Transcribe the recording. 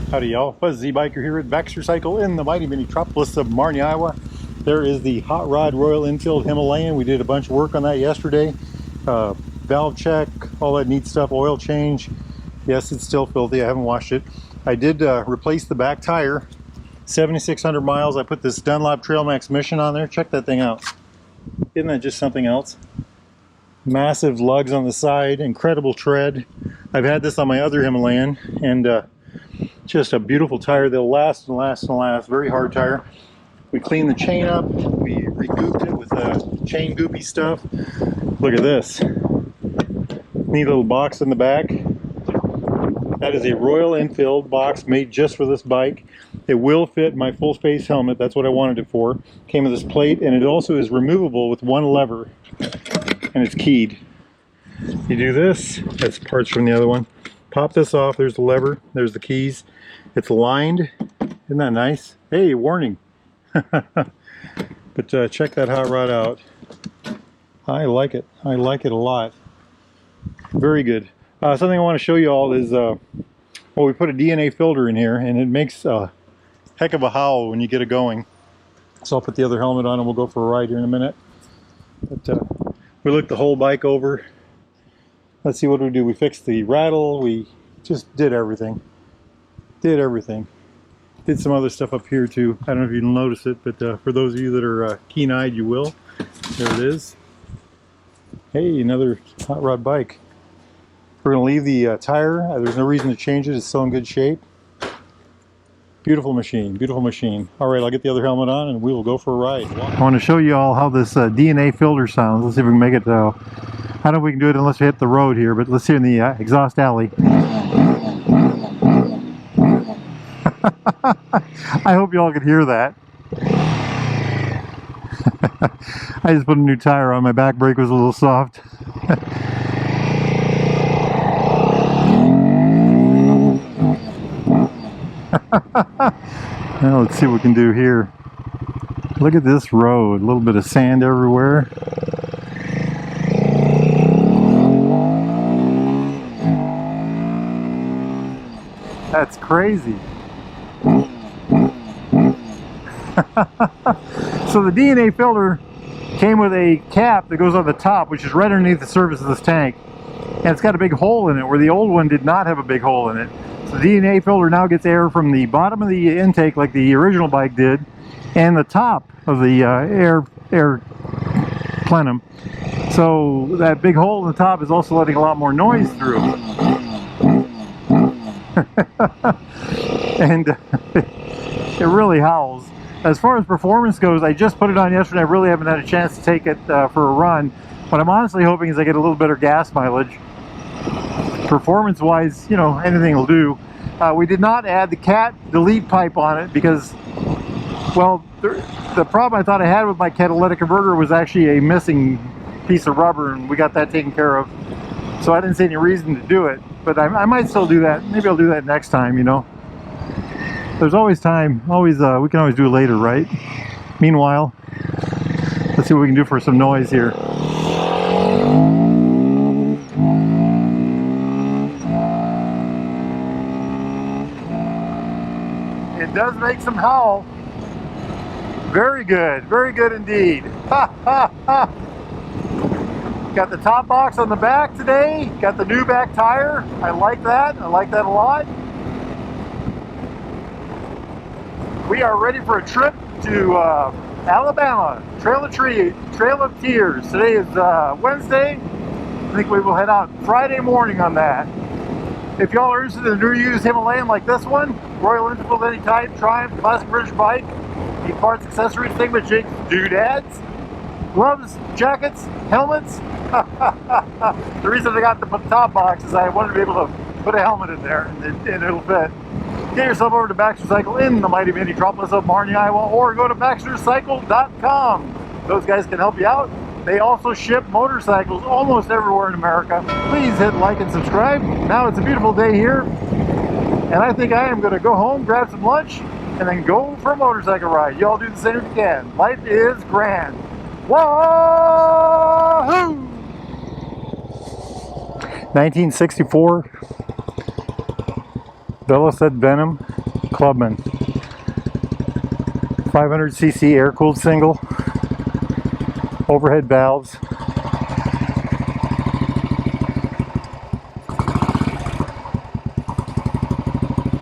Howdy y'all, Buzz Z-Biker here at Baxter Cycle in the mighty metropolis of Marnie, Iowa. There is the hot rod Royal Enfield Himalayan. We did a bunch of work on that yesterday. Valve check, all that neat stuff, oil change. Yes, it's still filthy, I haven't washed it. I did replace the back tire, 7,600 miles. I put this Dunlop Trail Max Mission on there. Check that thing out. Isn't that just something else? Massive lugs on the side, incredible tread. I've had this on my other Himalayan, and just a beautiful tire. They'll last and last and last. Very hard tire. We cleaned the chain up. We re-gooped it with chain goopy stuff. Look at this. Neat little box in the back. That is a Royal Enfield box made just for this bike. It will fit my full face helmet. That's what I wanted it for. Came with this plate, and it also is removable with one lever, and it's keyed. You do this. That's parts from the other one. Pop this off. There's the lever. There's the keys. It's lined. Isn't that nice? Hey, warning. But check that hot rod out. I like it. I like it a lot. Very good. Something I want to show you all is, well, we put a DNA filter in here, and it makes a heck of a howl when you get it going. So I'll put the other helmet on and we'll go for a ride here in a minute. But we looked the whole bike over. Let's see what we do. We fixed the rattle. We just did everything. Did everything. Did some other stuff up here too. I don't know if you can notice it, but for those of you that are keen-eyed, you will. There it is. Hey, another hot rod bike. We're going to leave the tire. There's no reason to change it. It's still in good shape. Beautiful machine. Beautiful machine. All right, I'll get the other helmet on and we will go for a ride. I want to show you all how this DNA filter sounds. Let's see if we can make it. I don't know if we can do it unless we hit the road here, but let's see in the exhaust alley. I hope you all could hear that. I just put a new tire on. My back brake was a little soft. Now let's see what we can do here. Look at this road. A little bit of sand everywhere. That's crazy. So the DNA filter came with a cap that goes on the top, which is right underneath the surface of this tank, and it's got a big hole in it where the old one did not have a big hole in it. So the DNA filter now gets air from the bottom of the intake like the original bike did, and the top of the air plenum. So that big hole in the top is also letting a lot more noise through. And it really howls. As far as performance goes, I just put it on yesterday. I really haven't had a chance to take it for a run. What I'm honestly hoping is I get a little better gas mileage. Performance wise, you know, anything will do. We did not add the cat delete pipe on it because, well, the problem I thought I had with my catalytic converter was actually a missing piece of rubber, and we got that taken care of. So I didn't see any reason to do it, but I might still do that. Maybe I'll do that next time, you know. There's always time. Always, we can always do it later, right? Meanwhile, let's see what we can do for some noise here. It does make some howl. Very good indeed. Ha ha ha! Got the top box on the back today. Got the new back tire. I like that. I like that a lot. We are ready for a trip to Alabama. Trail of Tears. Today is Wednesday. I think we will head out Friday morning on that. If y'all are interested in a new used Himalayan like this one, Royal Enfield any type, Triumph, classic British bike, need parts, accessories, thingamajigs, doodads, gloves, jackets, helmets. The reason I got the top box is I wanted to be able to put a helmet in there and it'll fit. Get yourself over to Baxter Cycle in the mighty metropolis of Marnie, Iowa, or go to baxtercycle.com. Those guys can help you out. They also ship motorcycles almost everywhere in America. Please hit like and subscribe. Now it's a beautiful day here, and I think I am going to go home, grab some lunch, and then go for a motorcycle ride. Y'all do the same if you can. Life is grand. Wahoo! 1964 Velocet Venom Clubman. 500cc air-cooled single. Overhead valves.